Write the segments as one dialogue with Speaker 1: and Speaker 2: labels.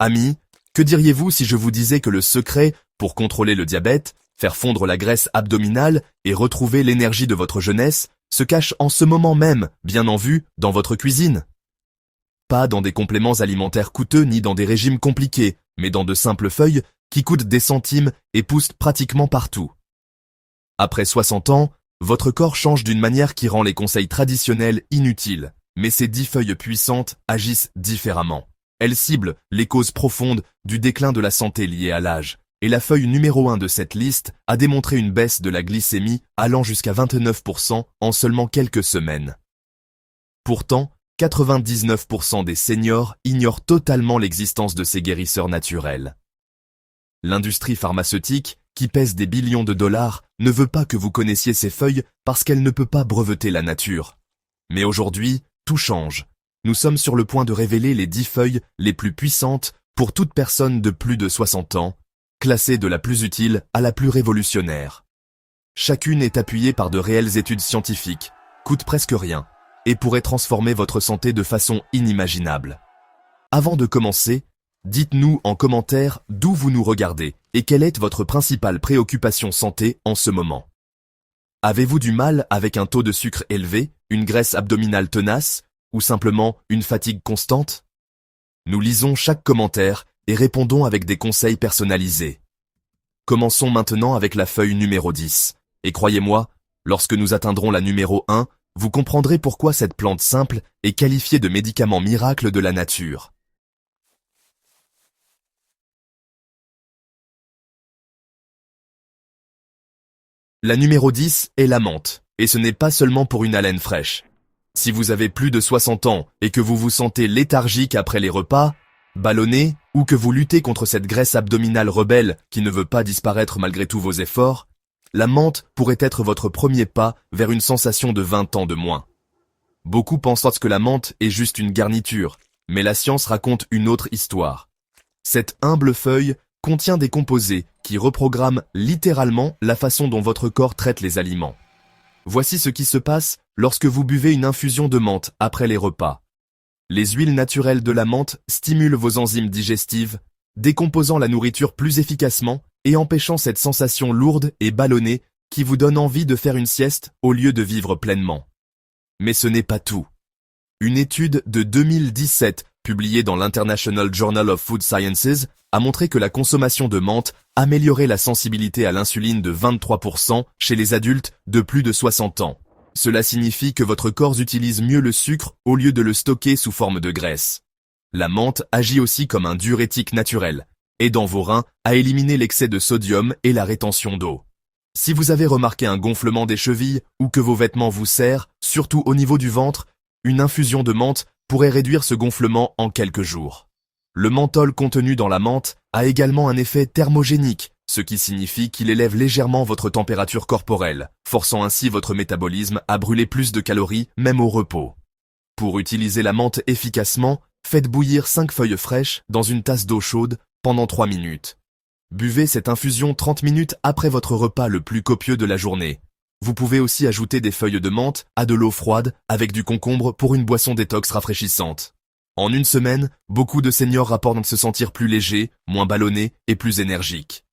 Speaker 1: Amis, que diriez-vous si je vous disais que le secret pour contrôler le diabète, faire fondre la graisse abdominale et retrouver l'énergie de votre jeunesse se cache en ce moment même, bien en vue, dans votre cuisine? Pas dans des compléments alimentaires coûteux ni dans des régimes compliqués, mais dans de simples feuilles qui coûtent des centimes et poussent pratiquement partout. Après 60 ans, votre corps change d'une manière qui rend les conseils traditionnels inutiles, mais ces 10 feuilles puissantes agissent différemment. Elles ciblent les causes profondes du déclin de la santé liée à l'âge, et la feuille numéro 1 de cette liste a démontré une baisse de la glycémie allant jusqu'à 29% en seulement quelques semaines. Pourtant, 99% des seniors ignorent totalement l'existence de ces guérisseurs naturels. L'industrie pharmaceutique, qui pèse des billions de dollars, ne veut pas que vous connaissiez ces feuilles parce qu'elle ne peut pas breveter la nature. Mais aujourd'hui, tout change. Nous sommes sur le point de révéler les 10 feuilles les plus puissantes pour toute personne de plus de 60 ans, classées de la plus utile à la plus révolutionnaire. Chacune est appuyée par de réelles études scientifiques, coûte presque rien, et pourrait transformer votre santé de façon inimaginable. Avant de commencer, dites-nous en commentaire d'où vous nous regardez et quelle est votre principale préoccupation santé en ce moment. Avez-vous du mal avec un taux de sucre élevé, une graisse abdominale tenace ou simplement une fatigue constante? Nous lisons chaque commentaire et répondons avec des conseils personnalisés. Commençons maintenant avec la feuille numéro 10. Et croyez-moi, lorsque nous atteindrons la numéro 1, vous comprendrez pourquoi cette plante simple est qualifiée de médicament miracle de la nature. La numéro 10 est la menthe, et ce n'est pas seulement pour une haleine fraîche. Si vous avez plus de 60 ans et que vous vous sentez léthargique après les repas, ballonné, ou que vous luttez contre cette graisse abdominale rebelle qui ne veut pas disparaître malgré tous vos efforts, la menthe pourrait être votre premier pas vers une sensation de 20 ans de moins. Beaucoup pensent que la menthe est juste une garniture, mais la science raconte une autre histoire. Cette humble feuille contient des composés qui reprogramment littéralement la façon dont votre corps traite les aliments. Voici ce qui se passe lorsque vous buvez une infusion de menthe après les repas. Les huiles naturelles de la menthe stimulent vos enzymes digestives, décomposant la nourriture plus efficacement et empêchant cette sensation lourde et ballonnée qui vous donne envie de faire une sieste au lieu de vivre pleinement. Mais ce n'est pas tout. Une étude de 2017, publiée dans l'International Journal of Food Sciences, a montré que la consommation de menthe améliorait la sensibilité à l'insuline de 23% chez les adultes de plus de 60 ans. Cela signifie que votre corps utilise mieux le sucre au lieu de le stocker sous forme de graisse. La menthe agit aussi comme un diurétique naturel, aidant vos reins à éliminer l'excès de sodium et la rétention d'eau. Si vous avez remarqué un gonflement des chevilles ou que vos vêtements vous serrent, surtout au niveau du ventre, une infusion de menthe pourrait réduire ce gonflement en quelques jours. Le menthol contenu dans la menthe a également un effet thermogénique, ce qui signifie qu'il élève légèrement votre température corporelle, forçant ainsi votre métabolisme à brûler plus de calories même au repos. Pour utiliser la menthe efficacement, faites bouillir 5 feuilles fraîches dans une tasse d'eau chaude pendant 3 minutes. Buvez cette infusion 30 minutes après votre repas le plus copieux de la journée. Vous pouvez aussi ajouter des feuilles de menthe à de l'eau froide avec du concombre pour une boisson détox rafraîchissante. En une semaine, beaucoup de seniors rapportent se sentir plus légers, moins ballonnés et plus énergiques.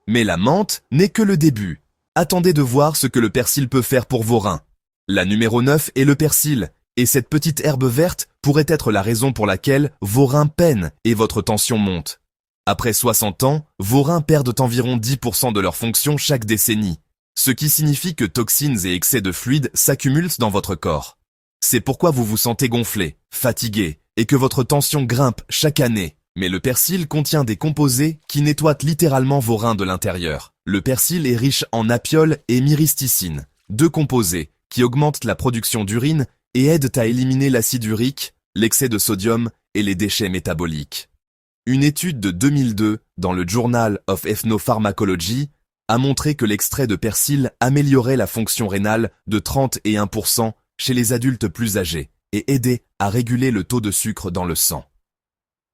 Speaker 1: Mais la menthe n'est que le début. Attendez de voir ce que le persil peut faire pour vos reins. La numéro 9 est le persil, et cette petite herbe verte pourrait être la raison pour laquelle vos reins peinent et votre tension monte. Après 60 ans, vos reins perdent environ 10% de leur fonction chaque décennie, ce qui signifie que toxines et excès de fluide s'accumulent dans votre corps. C'est pourquoi vous vous sentez gonflé, fatigué, et que votre tension grimpe chaque année. Mais le persil contient des composés qui nettoient littéralement vos reins de l'intérieur. Le persil est riche en apioles et myristicine, 2 composés qui augmentent la production d'urine et aident à éliminer l'acide urique, l'excès de sodium et les déchets métaboliques. Une étude de 2002 dans le Journal of Ethnopharmacology a montré que l'extrait de persil améliorait la fonction rénale de 31% chez les adultes plus âgés et aidait à réguler le taux de sucre dans le sang.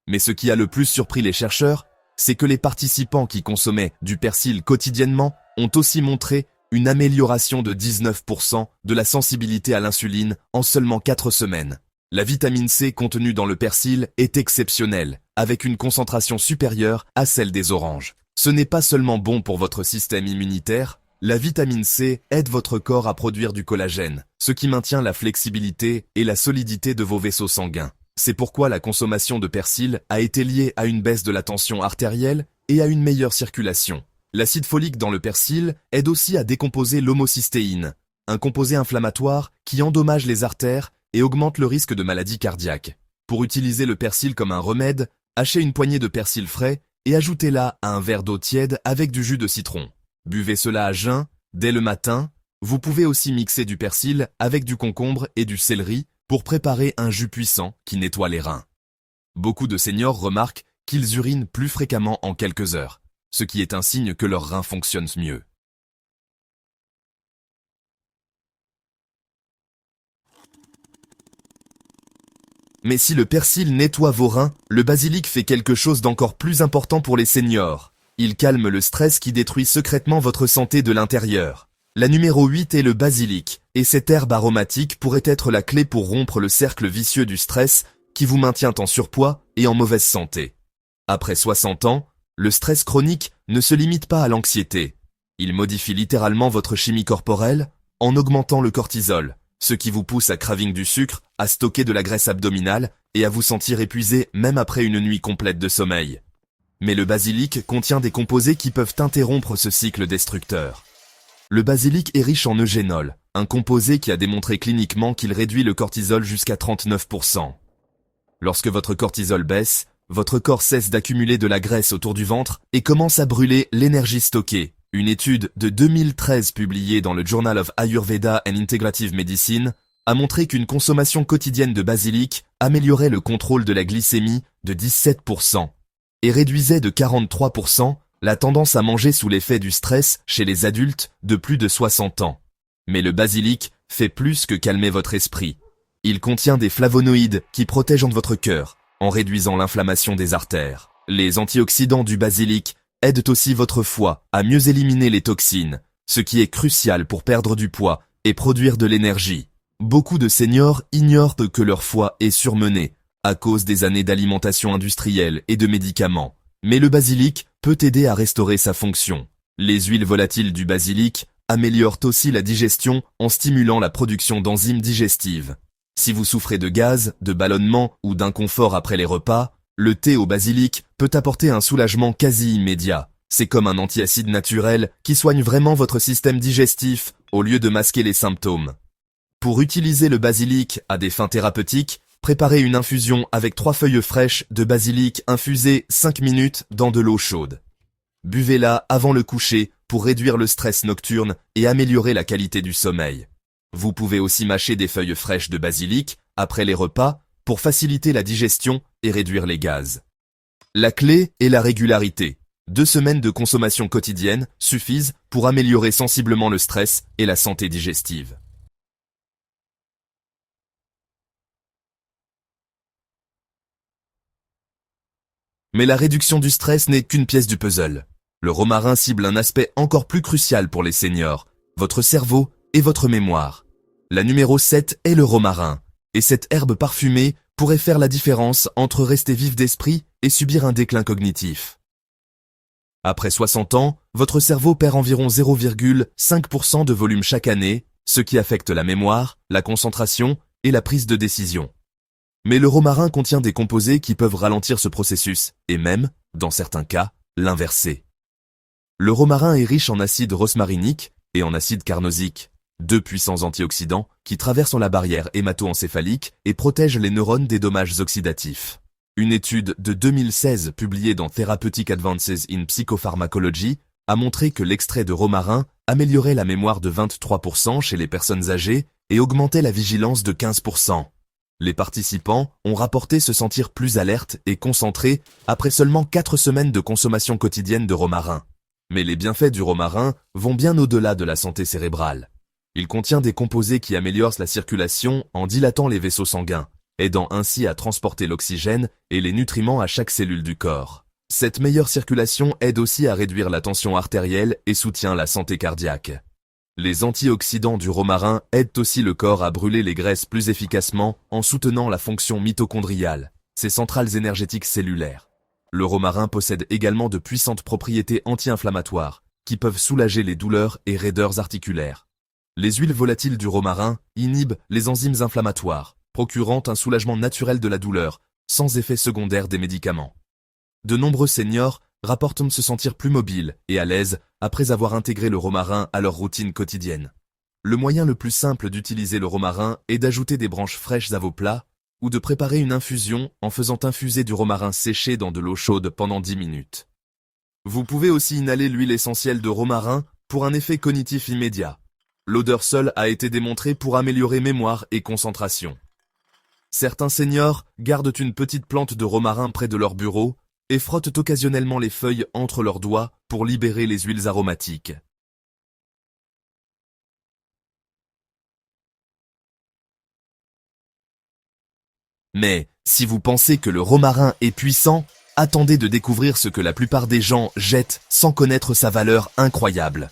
Speaker 1: Mais ce qui a le plus surpris les chercheurs, c'est que les participants qui consommaient du persil quotidiennement ont aussi montré une amélioration de 19% de la sensibilité à l'insuline en seulement 4 semaines. La vitamine C contenue dans le persil est exceptionnelle, avec une concentration supérieure à celle des oranges. Ce n'est pas seulement bon pour votre système immunitaire, la vitamine C aide votre corps à produire du collagène, ce qui maintient la flexibilité et la solidité de vos vaisseaux sanguins. C'est pourquoi la consommation de persil a été liée à une baisse de la tension artérielle et à une meilleure circulation. L'acide folique dans le persil aide aussi à décomposer l'homocystéine, un composé inflammatoire qui endommage les artères et augmente le risque de maladie cardiaque. Pour utiliser le persil comme un remède, hachez une poignée de persil frais et ajoutez-la à un verre d'eau tiède avec du jus de citron. Buvez cela à jeun, dès le matin. Vous pouvez aussi mixer du persil avec du concombre et du céleri pour préparer un jus puissant qui nettoie les reins. Beaucoup de seniors remarquent qu'ils urinent plus fréquemment en quelques heures, ce qui est un signe que leurs reins fonctionnent mieux. Mais si le persil nettoie vos reins, le basilic fait quelque chose d'encore plus important pour les seniors. Il calme le stress qui détruit secrètement votre santé de l'intérieur. La numéro 8 est le basilic, et cette herbe aromatique pourrait être la clé pour rompre le cercle vicieux du stress qui vous maintient en surpoids et en mauvaise santé. Après 60 ans, le stress chronique ne se limite pas à l'anxiété. Il modifie littéralement votre chimie corporelle en augmentant le cortisol, ce qui vous pousse à craving du sucre, à stocker de la graisse abdominale et à vous sentir épuisé même après une nuit complète de sommeil. Mais le basilic contient des composés qui peuvent interrompre ce cycle destructeur. Le basilic est riche en eugénol, un composé qui a démontré cliniquement qu'il réduit le cortisol jusqu'à 39%. Lorsque votre cortisol baisse, votre corps cesse d'accumuler de la graisse autour du ventre et commence à brûler l'énergie stockée. Une étude de 2013 publiée dans le Journal of Ayurveda and Integrative Medicine a montré qu'une consommation quotidienne de basilic améliorait le contrôle de la glycémie de 17% et réduisait de 43% la tendance à manger sous l'effet du stress chez les adultes de plus de 60 ans. Mais le basilic fait plus que calmer votre esprit. Il contient des flavonoïdes qui protègent votre cœur, en réduisant l'inflammation des artères. Les antioxydants du basilic aident aussi votre foie à mieux éliminer les toxines, ce qui est crucial pour perdre du poids et produire de l'énergie. Beaucoup de seniors ignorent que leur foie est surmené à cause des années d'alimentation industrielle et de médicaments. Mais le basilic peut aider à restaurer sa fonction. Les huiles volatiles du basilic améliorent aussi la digestion en stimulant la production d'enzymes digestives. Si vous souffrez de gaz, de ballonnement ou d'inconfort après les repas, le thé au basilic peut apporter un soulagement quasi immédiat. C'est comme un antiacide naturel qui soigne vraiment votre système digestif au lieu de masquer les symptômes. Pour utiliser le basilic à des fins thérapeutiques, préparez une infusion avec 3 feuilles fraîches de basilic infusées 5 minutes dans de l'eau chaude. Buvez-la avant le coucher pour réduire le stress nocturne et améliorer la qualité du sommeil. Vous pouvez aussi mâcher des feuilles fraîches de basilic après les repas pour faciliter la digestion et réduire les gaz. La clé est la régularité. 2 semaines de consommation quotidienne suffisent pour améliorer sensiblement le stress et la santé digestive. Mais la réduction du stress n'est qu'une pièce du puzzle. Le romarin cible un aspect encore plus crucial pour les seniors, votre cerveau et votre mémoire. La numéro 7 est le romarin, et cette herbe parfumée pourrait faire la différence entre rester vif d'esprit et subir un déclin cognitif. Après 60 ans, votre cerveau perd environ 0,5% de volume chaque année, ce qui affecte la mémoire, la concentration et la prise de décision. Mais le romarin contient des composés qui peuvent ralentir ce processus, et même, dans certains cas, l'inverser. Le romarin est riche en acide rosmarinique et en acide carnosique, 2 puissants antioxydants qui traversent la barrière hémato-encéphalique et protègent les neurones des dommages oxydatifs. Une étude de 2016 publiée dans Therapeutic Advances in Psychopharmacology a montré que l'extrait de romarin améliorait la mémoire de 23% chez les personnes âgées et augmentait la vigilance de 15%. Les participants ont rapporté se sentir plus alertes et concentrés après seulement 4 semaines de consommation quotidienne de romarin. Mais les bienfaits du romarin vont bien au-delà de la santé cérébrale. Il contient des composés qui améliorent la circulation en dilatant les vaisseaux sanguins, aidant ainsi à transporter l'oxygène et les nutriments à chaque cellule du corps. Cette meilleure circulation aide aussi à réduire la tension artérielle et soutient la santé cardiaque. Les antioxydants du romarin aident aussi le corps à brûler les graisses plus efficacement en soutenant la fonction mitochondriale, ces centrales énergétiques cellulaires. Le romarin possède également de puissantes propriétés anti-inflammatoires, qui peuvent soulager les douleurs et raideurs articulaires. Les huiles volatiles du romarin inhibent les enzymes inflammatoires, procurant un soulagement naturel de la douleur, sans effet secondaire des médicaments. De nombreux seniors rapportent se sentir plus mobiles et à l'aise après avoir intégré le romarin à leur routine quotidienne. Le moyen le plus simple d'utiliser le romarin est d'ajouter des branches fraîches à vos plats ou de préparer une infusion en faisant infuser du romarin séché dans de l'eau chaude pendant 10 minutes. Vous pouvez aussi inhaler l'huile essentielle de romarin pour un effet cognitif immédiat. L'odeur seule a été démontrée pour améliorer mémoire et concentration. Certains seniors gardent une petite plante de romarin près de leur bureau et frottent occasionnellement les feuilles entre leurs doigts pour libérer les huiles aromatiques. Mais, si vous pensez que le romarin est puissant, attendez de découvrir ce que la plupart des gens jettent sans connaître sa valeur incroyable.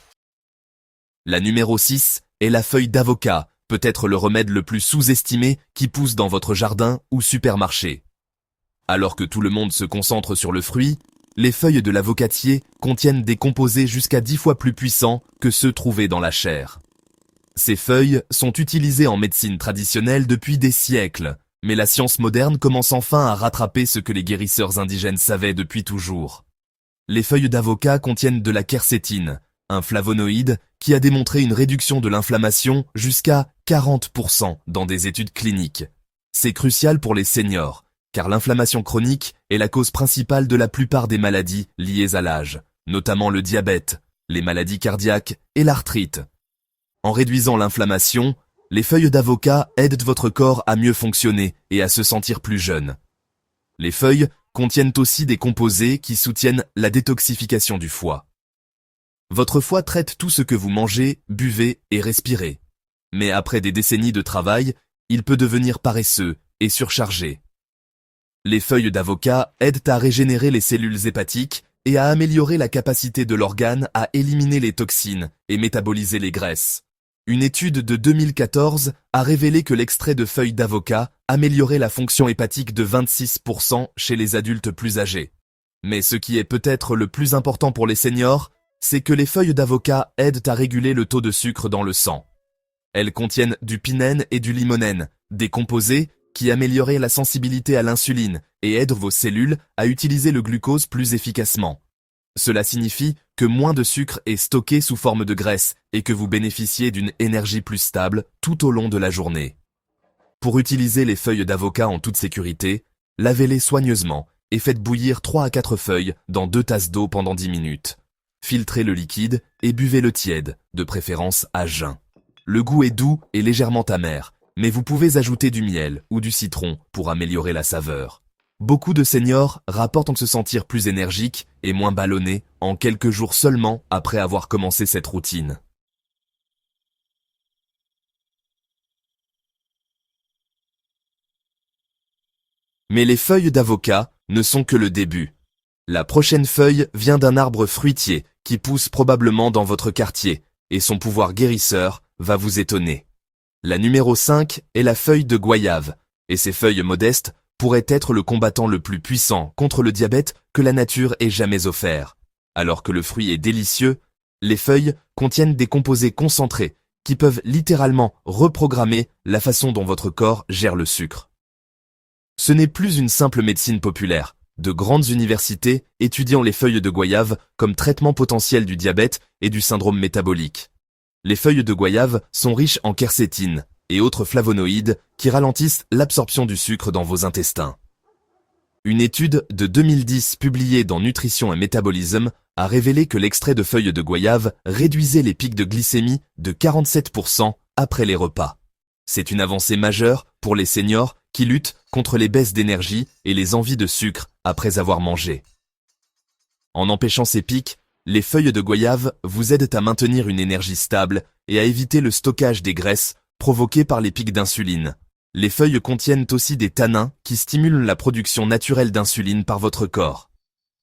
Speaker 1: La numéro 6 est la feuille d'avocat, peut-être le remède le plus sous-estimé qui pousse dans votre jardin ou supermarché. Alors que tout le monde se concentre sur le fruit, les feuilles de l'avocatier contiennent des composés jusqu'à 10 fois plus puissants que ceux trouvés dans la chair. Ces feuilles sont utilisées en médecine traditionnelle depuis des siècles, mais la science moderne commence enfin à rattraper ce que les guérisseurs indigènes savaient depuis toujours. Les feuilles d'avocat contiennent de la quercétine, un flavonoïde qui a démontré une réduction de l'inflammation jusqu'à 40% dans des études cliniques. C'est crucial pour les seniors, car l'inflammation chronique est la cause principale de la plupart des maladies liées à l'âge, notamment le diabète, les maladies cardiaques et l'arthrite. En réduisant l'inflammation, les feuilles d'avocat aident votre corps à mieux fonctionner et à se sentir plus jeune. Les feuilles contiennent aussi des composés qui soutiennent la détoxification du foie. Votre foie traite tout ce que vous mangez, buvez et respirez. Mais après des décennies de travail, il peut devenir paresseux et surchargé. Les feuilles d'avocat aident à régénérer les cellules hépatiques et à améliorer la capacité de l'organe à éliminer les toxines et métaboliser les graisses. Une étude de 2014 a révélé que l'extrait de feuilles d'avocat améliorait la fonction hépatique de 26% chez les adultes plus âgés. Mais ce qui est peut-être le plus important pour les seniors, c'est que les feuilles d'avocat aident à réguler le taux de sucre dans le sang. Elles contiennent du pinène et du limonène, des composés qui améliorent la sensibilité à l'insuline et aident vos cellules à utiliser le glucose plus efficacement. Cela signifie que moins de sucre est stocké sous forme de graisse et que vous bénéficiez d'une énergie plus stable tout au long de la journée. Pour utiliser les feuilles d'avocat en toute sécurité, lavez-les soigneusement et faites bouillir 3 à 4 feuilles dans 2 tasses d'eau pendant 10 minutes. Filtrez le liquide et buvez-le tiède, de préférence à jeun. Le goût est doux et légèrement amer, mais vous pouvez ajouter du miel ou du citron pour améliorer la saveur. Beaucoup de seniors rapportent se sentir plus énergiques et moins ballonnés en quelques jours seulement après avoir commencé cette routine. Mais les feuilles d'avocat ne sont que le début. La prochaine feuille vient d'un arbre fruitier qui pousse probablement dans votre quartier, et son pouvoir guérisseur va vous étonner. La numéro 5 est la feuille de goyave, et ces feuilles modestes pourraient être le combattant le plus puissant contre le diabète que la nature ait jamais offert. Alors que le fruit est délicieux, les feuilles contiennent des composés concentrés qui peuvent littéralement reprogrammer la façon dont votre corps gère le sucre. Ce n'est plus une simple médecine populaire. De grandes universités étudiant les feuilles de goyave comme traitement potentiel du diabète et du syndrome métabolique. Les feuilles de goyave sont riches en quercétine et autres flavonoïdes qui ralentissent l'absorption du sucre dans vos intestins. Une étude de 2010 publiée dans Nutrition et Métabolisme a révélé que l'extrait de feuilles de goyave réduisait les pics de glycémie de 47% après les repas. C'est une avancée majeure pour les seniors qui luttent contre les baisses d'énergie et les envies de sucre après avoir mangé. En empêchant ces pics, les feuilles de goyave vous aident à maintenir une énergie stable et à éviter le stockage des graisses provoquées par les pics d'insuline. Les feuilles contiennent aussi des tanins qui stimulent la production naturelle d'insuline par votre corps.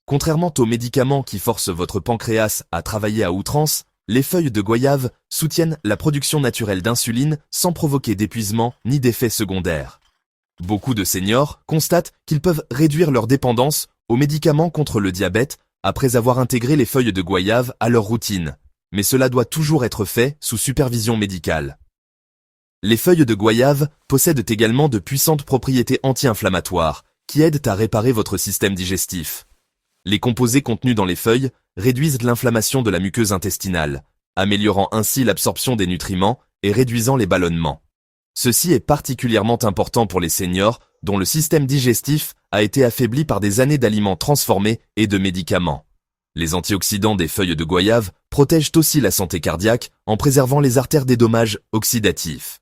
Speaker 1: Contrairement aux médicaments qui forcent votre pancréas à travailler à outrance, Les feuilles de goyave soutiennent la production naturelle d'insuline sans provoquer d'épuisement ni d'effets secondaires. Beaucoup de seniors constatent qu'ils peuvent réduire leur dépendance aux médicaments contre le diabète après avoir intégré les feuilles de goyave à leur routine, mais cela doit toujours être fait sous supervision médicale. Les feuilles de goyave possèdent également de puissantes propriétés anti-inflammatoires qui aident à réparer votre système digestif. Les composés contenus dans les feuilles réduisent l'inflammation de la muqueuse intestinale, améliorant ainsi l'absorption des nutriments et réduisant les ballonnements. Ceci est particulièrement important pour les seniors dont le système digestif a été affaibli par des années d'aliments transformés et de médicaments. Les antioxydants des feuilles de goyave protègent aussi la santé cardiaque en préservant les artères des dommages oxydatifs.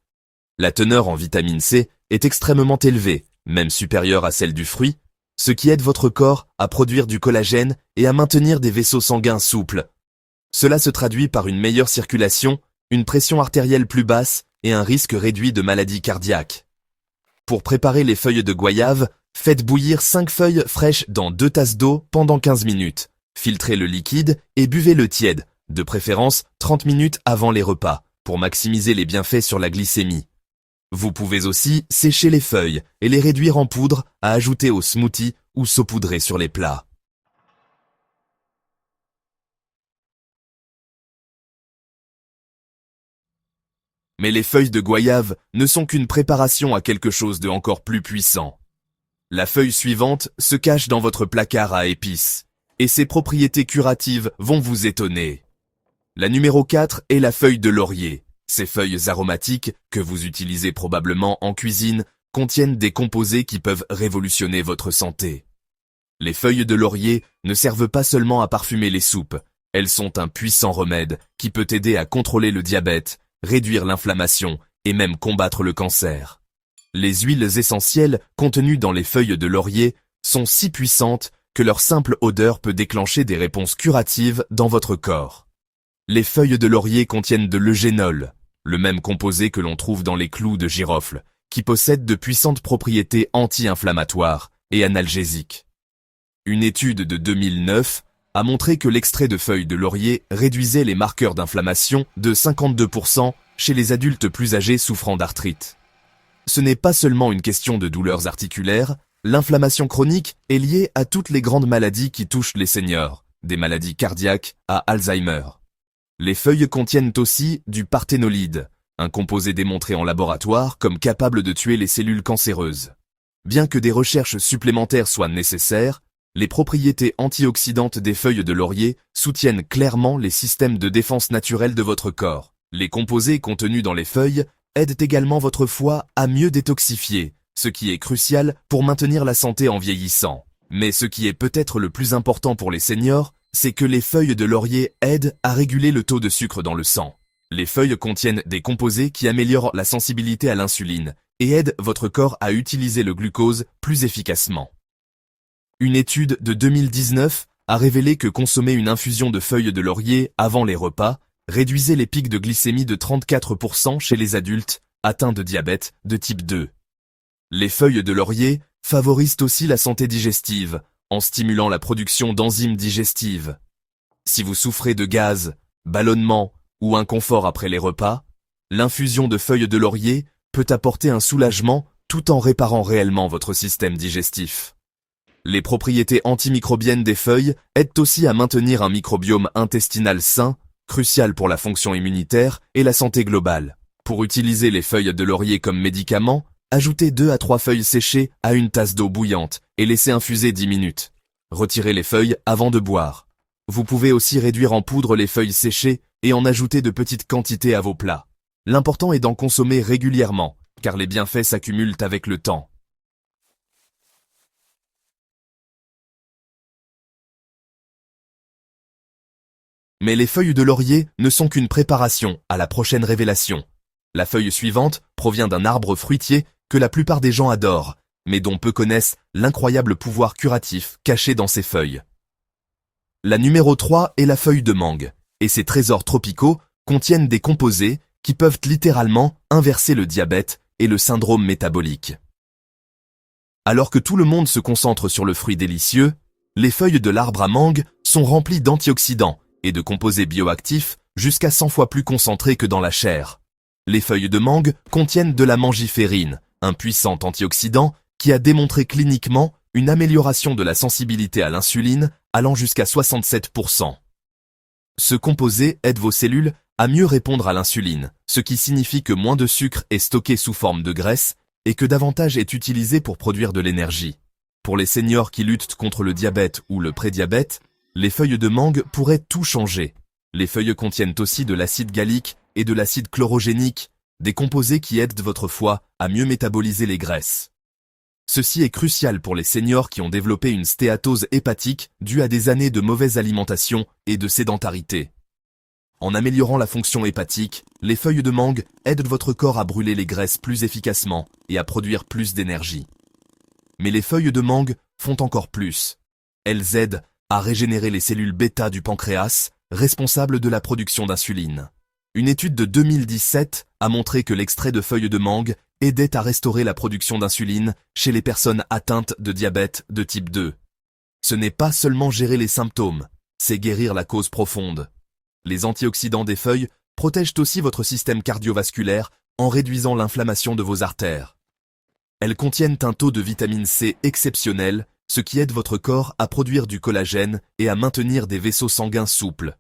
Speaker 1: La teneur en vitamine C est extrêmement élevée, même supérieure à celle du fruit, ce qui aide votre corps à produire du collagène et à maintenir des vaisseaux sanguins souples. Cela se traduit par une meilleure circulation, une pression artérielle plus basse et un risque réduit de maladies cardiaques. Pour préparer les feuilles de goyave, faites bouillir 5 feuilles fraîches dans 2 tasses d'eau pendant 15 minutes. Filtrez le liquide et buvez-le tiède, de préférence 30 minutes avant les repas, pour maximiser les bienfaits sur la glycémie. Vous pouvez aussi sécher les feuilles et les réduire en poudre à ajouter au smoothie ou saupoudrer sur les plats. Mais les feuilles de goyave ne sont qu'une préparation à quelque chose de encore plus puissant. La feuille suivante se cache dans votre placard à épices, et ses propriétés curatives vont vous étonner. La numéro 4 est la feuille de laurier. Ces feuilles aromatiques, que vous utilisez probablement en cuisine, contiennent des composés qui peuvent révolutionner votre santé. Les feuilles de laurier ne servent pas seulement à parfumer les soupes, elles sont un puissant remède qui peut aider à contrôler le diabète, réduire l'inflammation et même combattre le cancer. Les huiles essentielles contenues dans les feuilles de laurier sont si puissantes que leur simple odeur peut déclencher des réponses curatives dans votre corps. Les feuilles de laurier contiennent de l'eugénol, le même composé que l'on trouve dans les clous de girofle, qui possède de puissantes propriétés anti-inflammatoires et analgésiques. Une étude de 2009 a montré que l'extrait de feuilles de laurier réduisait les marqueurs d'inflammation de 52% chez les adultes plus âgés souffrant d'arthrite. Ce n'est pas seulement une question de douleurs articulaires, l'inflammation chronique est liée à toutes les grandes maladies qui touchent les seniors, des maladies cardiaques à Alzheimer. Les feuilles contiennent aussi du parthénolide, un composé démontré en laboratoire comme capable de tuer les cellules cancéreuses. Bien que des recherches supplémentaires soient nécessaires, les propriétés antioxydantes des feuilles de laurier soutiennent clairement les systèmes de défense naturels de votre corps. Les composés contenus dans les feuilles aident également votre foie à mieux détoxifier, ce qui est crucial pour maintenir la santé en vieillissant. Mais ce qui est peut-être le plus important pour les seniors, c'est que les feuilles de laurier aident à réguler le taux de sucre dans le sang. Les feuilles contiennent des composés qui améliorent la sensibilité à l'insuline et aident votre corps à utiliser le glucose plus efficacement. Une étude de 2019 a révélé que consommer une infusion de feuilles de laurier avant les repas réduisait les pics de glycémie de 34% chez les adultes atteints de diabète de type 2. Les feuilles de laurier favorisent aussi la santé digestive en stimulant la production d'enzymes digestives. Si vous souffrez de gaz, ballonnement ou inconfort après les repas, l'infusion de feuilles de laurier peut apporter un soulagement tout en réparant réellement votre système digestif. Les propriétés antimicrobiennes des feuilles aident aussi à maintenir un microbiome intestinal sain, crucial pour la fonction immunitaire et la santé globale. Pour utiliser les feuilles de laurier comme médicament, ajoutez 2 à 3 feuilles séchées à une tasse d'eau bouillante et laissez infuser 10 minutes. Retirez les feuilles avant de boire. Vous pouvez aussi réduire en poudre les feuilles séchées et en ajouter de petites quantités à vos plats. L'important est d'en consommer régulièrement, car les bienfaits s'accumulent avec le temps. Mais les feuilles de laurier ne sont qu'une préparation à la prochaine révélation. La feuille suivante provient d'un arbre fruitier que la plupart des gens adorent, mais dont peu connaissent l'incroyable pouvoir curatif caché dans ces feuilles. La numéro 3 est la feuille de mangue, et ces trésors tropicaux contiennent des composés qui peuvent littéralement inverser le diabète et le syndrome métabolique. Alors que tout le monde se concentre sur le fruit délicieux, les feuilles de l'arbre à mangue sont remplies d'antioxydants et de composés bioactifs jusqu'à 100 fois plus concentré que dans la chair. Les feuilles de mangue contiennent de la mangiférine, un puissant antioxydant qui a démontré cliniquement une amélioration de la sensibilité à l'insuline allant jusqu'à 67%. Ce composé aide vos cellules à mieux répondre à l'insuline, ce qui signifie que moins de sucre est stocké sous forme de graisse et que davantage est utilisé pour produire de l'énergie. Pour les seniors qui luttent contre le diabète ou le prédiabète, les feuilles de mangue pourraient tout changer. Les feuilles contiennent aussi de l'acide gallique et de l'acide chlorogénique, des composés qui aident votre foie à mieux métaboliser les graisses. Ceci est crucial pour les seniors qui ont développé une stéatose hépatique due à des années de mauvaise alimentation et de sédentarité. En améliorant la fonction hépatique, les feuilles de mangue aident votre corps à brûler les graisses plus efficacement et à produire plus d'énergie. Mais les feuilles de mangue font encore plus. Elles aident à régénérer les cellules bêta du pancréas, responsables de la production d'insuline. Une étude de 2017 a montré que l'extrait de feuilles de mangue aidait à restaurer la production d'insuline chez les personnes atteintes de diabète de type 2. Ce n'est pas seulement gérer les symptômes, c'est guérir la cause profonde. Les antioxydants des feuilles protègent aussi votre système cardiovasculaire en réduisant l'inflammation de vos artères. Elles contiennent un taux de vitamine C exceptionnel, ce qui aide votre corps à produire du collagène et à maintenir des vaisseaux sanguins souples.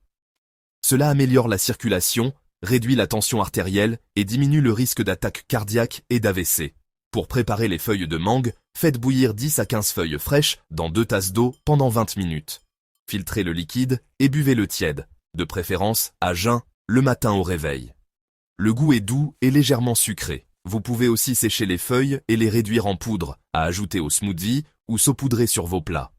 Speaker 1: Cela améliore la circulation, réduit la tension artérielle et diminue le risque d'attaque cardiaque et d'AVC. Pour préparer les feuilles de mangue, faites bouillir 10 à 15 feuilles fraîches dans 2 tasses d'eau pendant 20 minutes. Filtrez le liquide et buvez-le tiède, de préférence à jeun, le matin au réveil. Le goût est doux et légèrement sucré. Vous pouvez aussi sécher les feuilles et les réduire en poudre, à ajouter au smoothie ou saupoudrer sur vos plats.